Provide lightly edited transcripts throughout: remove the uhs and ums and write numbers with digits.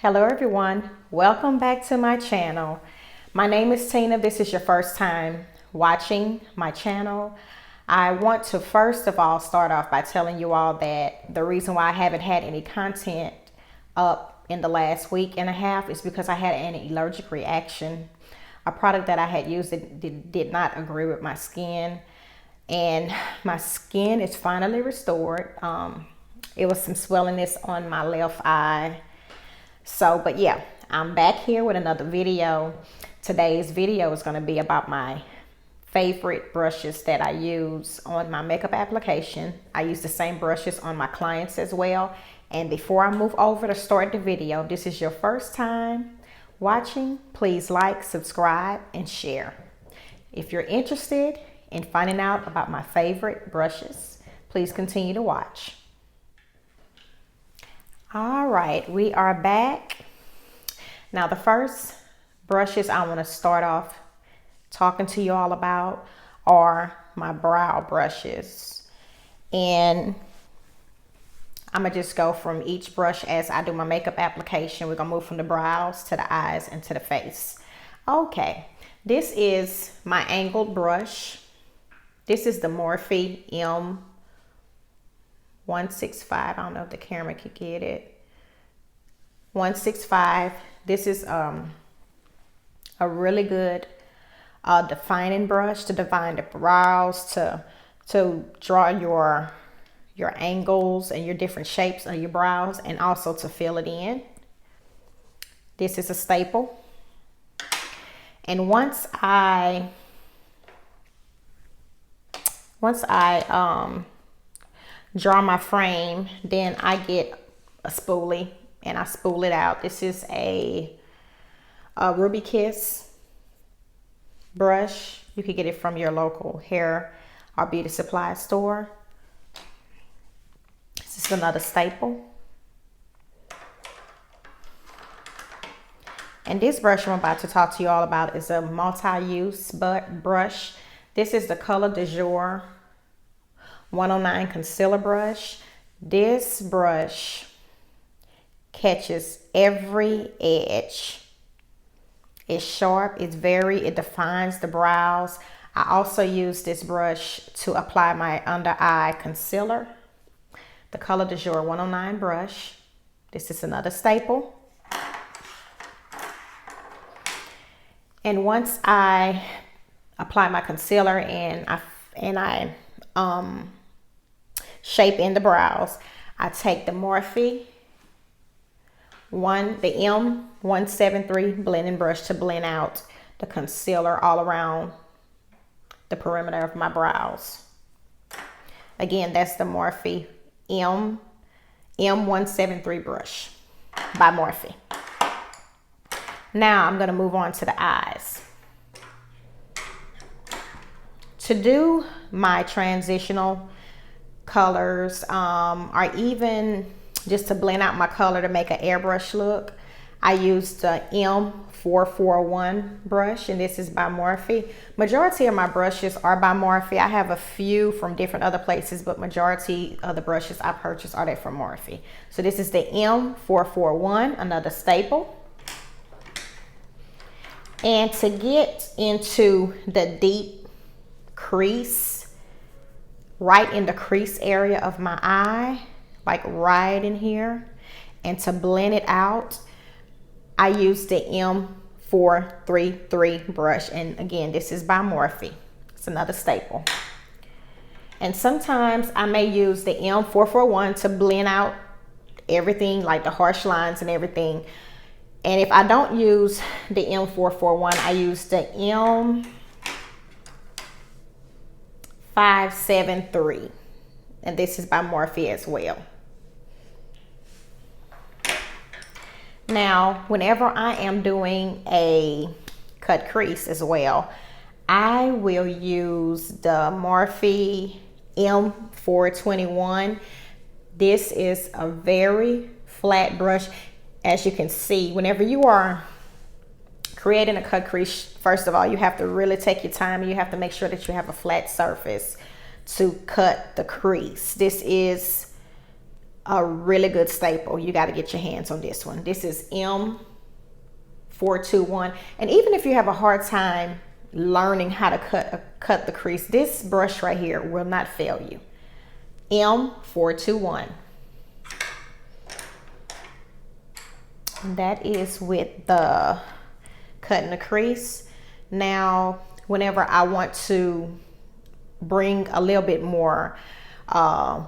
Hello everyone, welcome back to my channel. My name is Tina. This is your first time watching my channel. I want to first of all start off by telling you all that the reason why I haven't had any content up in the last week and a half is because I had an allergic reaction. A product that I had used did not agree with my skin, and my skin is finally restored. It was some swellingness on my left eye. But yeah, I'm back here with another video. Today's video is going to be about my favorite brushes that I use on my makeup application. I use the same brushes on my clients as well. And before I move over to start the video, if this is your first time watching, please like, subscribe, and share. If you're interested in finding out about my favorite brushes, please continue to watch. All right, we are back. Now the first brushes I want to start off talking to you all about are my brow brushes. And I'm gonna just go from each brush as I do my makeup application. We're gonna move from the brows to the eyes and to the face. Okay, this is my angled brush. This is the Morphe M165. I don't know if the camera could get it. 165. This is a really good defining brush to define the brows, to draw your angles and your different shapes of your brows, and also to fill it in. This is a staple. And once I draw my frame, then I get a spoolie and I spool it out. This is a Ruby Kiss brush. You could get it from your local hair or beauty supply store. This is another staple. And this brush I'm about to talk to you all about is a multi-use brush. This is the Color du Jour 109 concealer brush. This brush catches every edge. It's sharp, it defines the brows. I also use this brush to apply my under eye concealer. The Color du Jour 109 brush. This is another staple. And once I apply my concealer and I shape in the brows, I take the Morphe the M173 blending brush to blend out the concealer all around the perimeter of my brows. Again, that's the Morphe M173 brush by Morphe. Now I'm going to move on to the eyes. To do my transitional colors, or even just to blend out my color to make an airbrush look, I used the M441 brush, and this is by Morphe. Majority of my brushes are by Morphe. I have a few from different other places, but majority of the brushes I purchased are from Morphe. So this is the M441, another staple. And to get into the deep crease, right in the crease area of my eye, like right in here, and to blend it out, I use the M433 brush. And again, this is by Morphe. It's another staple. And sometimes I may use the M441 to blend out everything, like the harsh lines and everything. And if I don't use the M441, I use the M573. And this is by Morphe as well. Now, whenever I am doing a cut crease as well, I will use the Morphe M421. This is a very flat brush. As you can see, whenever you are creating a cut crease, first of all, you have to really take your time, and you have to make sure that you have a flat surface to cut the crease. This is a really good staple. You got to get your hands on this one. This is M421. And even if you have a hard time learning how to cut the crease, this brush right here will not fail you. M421. And that is with the cutting the crease. Now, whenever I want to bring a little bit more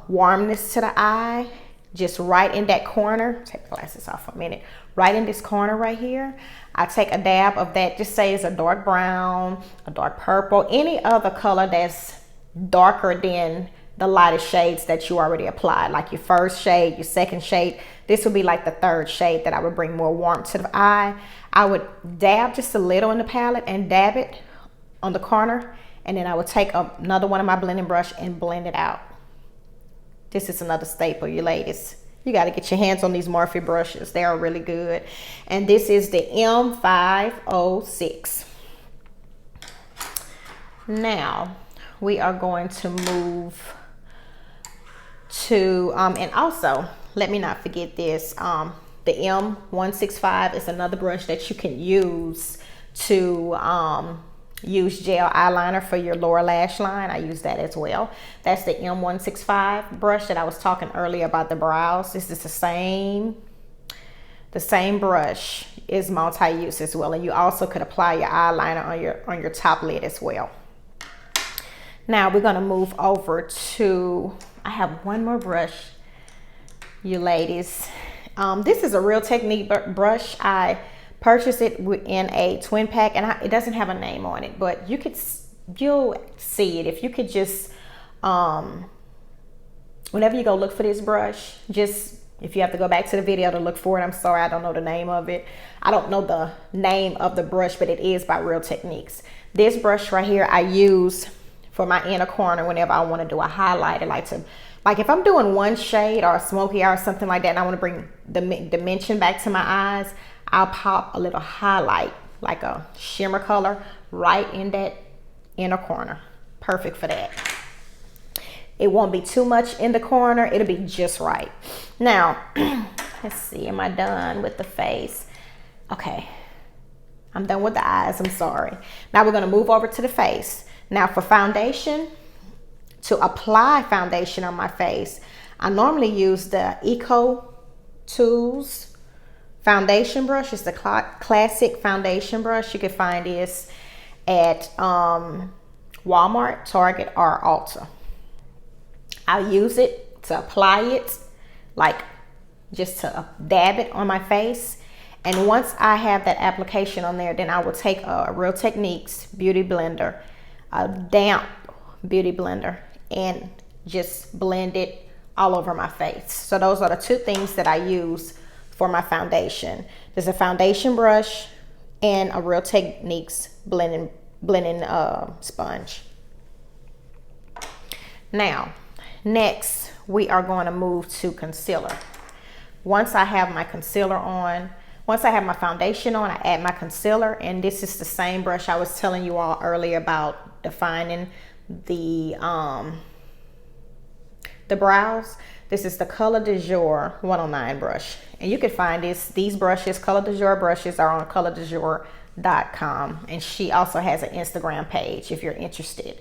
warmness to the eye, just right in that corner, take the glasses off for a minute, right in this corner right here, I take a dab of that, just say it's a dark brown, a dark purple, any other color that's darker than the lightest shades that you already applied, like your first shade, your second shade. This would be like the third shade that I would bring more warmth to the eye. I would dab just a little in the palette and dab it on the corner, and then I would take another one of my blending brush and blend it out. This is another staple, you ladies. You got to get your hands on these Morphe brushes. They are really good. And this is the M506. Now, we are going to move to, and also, let me not forget this, the M165 is another brush that you can use to use gel eyeliner for your lower lash line. I use that as well. That's the M165 brush that I was talking earlier about the brows. This is the same brush, is multi-use as well, and you also could apply your eyeliner on your top lid as well. Now we're going to move over to, I have one more brush, you ladies. This is a Real Technique brush. I purchased it in a twin pack, and it doesn't have a name on it, but you'll see it if you could just whenever you go look for this brush, just if you have to go back to the video to look for it, I'm sorry, I don't know the name of it. I don't know the name of the brush, but it is by Real Techniques. This brush right here I use for my inner corner whenever I want to do a highlight. Like if I'm doing one shade or a smoky eye or something like that, and I want to bring the dimension back to my eyes, I'll pop a little highlight, like a shimmer color, right in that inner corner. Perfect for that. It won't be too much in the corner. It'll be just right. Now, let's see, am I done with the face? Okay, I'm done with the eyes, I'm sorry. Now we're gonna move over to the face. Now for foundation, to apply foundation on my face, I normally use the Eco Tools foundation brush. It's the classic foundation brush. You can find this at Walmart, Target, or Ulta. I'll use it to apply it, like just to dab it on my face. And once I have that application on there, then I will take a Real Techniques beauty blender, a damp beauty blender, and just blend it all over my face. So those are the two things that I use for my foundation. There's a foundation brush and a Real Techniques blending sponge. Now, next we are going to move to concealer. Once I have my concealer on, once I have my foundation on, I add my concealer, and this is the same brush I was telling you all earlier about defining the brows. This is the Color de Jour 109 brush, and you can find these brushes, Color de Jour brushes, are on colordejour.com, and she also has an Instagram page if you're interested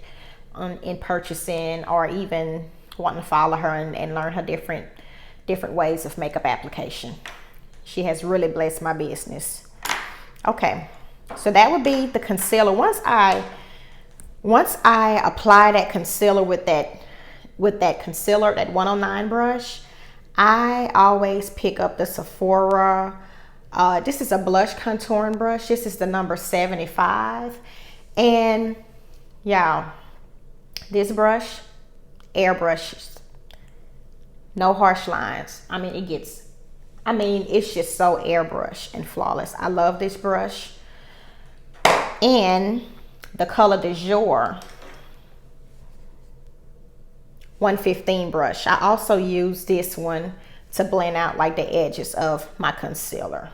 in purchasing or even wanting to follow her and learn her different ways of makeup application. She has really blessed my business. Okay, so that would be the concealer. Once I apply that concealer with that concealer, that 109 brush, I always pick up the Sephora. This is a blush contouring brush. This is the number 75. And y'all, this brush, airbrushes, no harsh lines. I mean, it's just so airbrush and flawless. I love this brush. And the Color de Jour 115 brush, I also use this one to blend out like the edges of my concealer.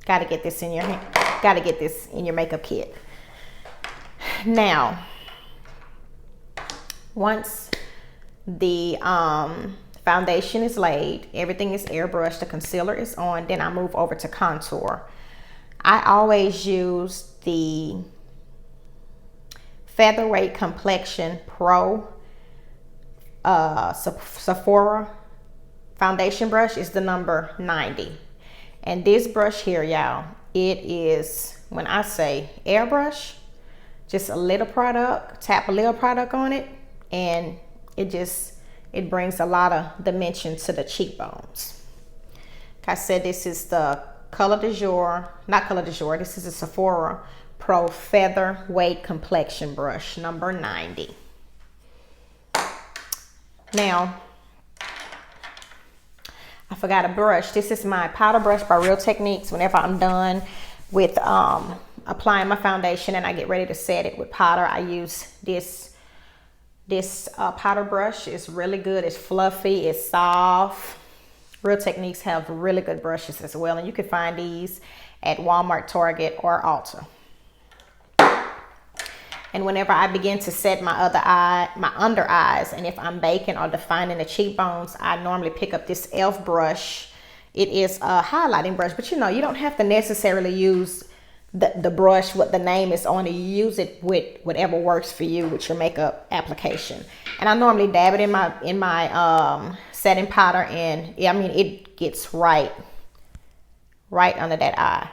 Gotta get this in your makeup kit. Now, once the Foundation is laid, everything is airbrushed, the concealer is on, then I move over to contour. I always use the Featherweight Complexion Pro Sephora foundation brush. Is the number 90. And this brush here, y'all, it is, when I say airbrush, just a little product, tap a little product on it, and it brings a lot of dimension to the cheekbones. Like I said, this is the Color du Jour, not Color du Jour, this is a Sephora Pro Featherweight Complexion Brush, number 90. Now, I forgot a brush. This is my powder brush by Real Techniques. Whenever I'm done with applying my foundation and I get ready to set it with powder, I use this powder brush. It's really good. It's fluffy. It's soft. Real Techniques have really good brushes as well, and you can find these at Walmart, Target, or Ulta. And whenever I begin to set my under eyes, and if I'm baking or defining the cheekbones, I normally pick up this e.l.f. brush. It is a highlighting brush, but you know, you don't have to necessarily use the brush what the name is on it. You use it with whatever works for you with your makeup application. And I normally dab it in my setting powder, and I mean, it gets right under that eye.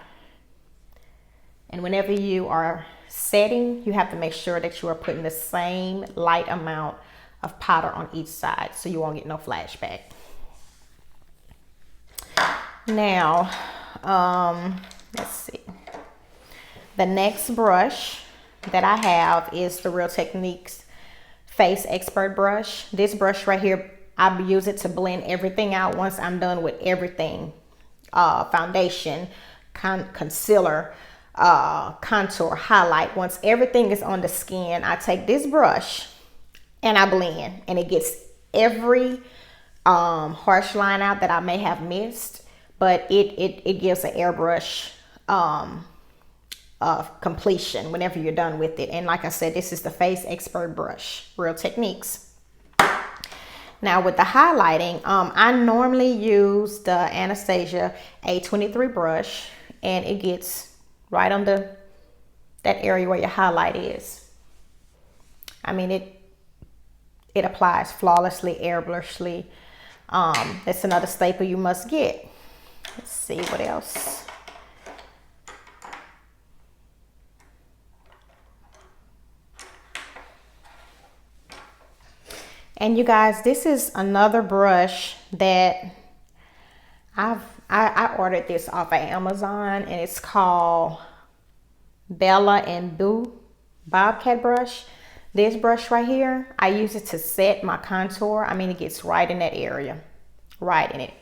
And whenever you are setting, you have to make sure that you are putting the same light amount of powder on each side so you won't get no flashback. Now, let's see. The next brush that I have is the Real Techniques Face Expert brush. This brush right here, I use it to blend everything out once I'm done with everything. Foundation, concealer, contour, highlight. Once everything is on the skin, I take this brush and I blend, and it gets every harsh line out that I may have missed, but it gives an airbrush completion whenever you're done with it. And like I said, this is the Face Expert brush, Real Techniques. Now with the highlighting, I normally use the Anastasia A23 brush, and it gets right under that area where your highlight is. I mean, it applies flawlessly, airbrushly. That's another staple you must get. Let's see what else. And you guys, this is another brush that I ordered this off of Amazon, and it's called Bella and Boo Bobcat brush. This brush right here, I use it to set my contour. I mean, it gets right in that area, right in it.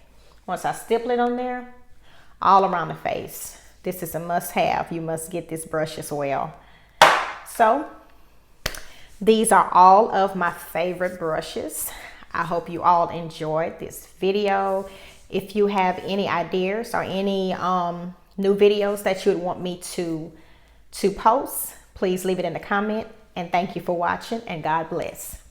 Once I stipple it on there, all around the face. This is a must-have. You must get this brush as well. So these are all of my favorite brushes. I hope you all enjoyed this video. If you have any ideas or any new videos that you would want me to post, please leave it in the comment. And thank you for watching, and God bless.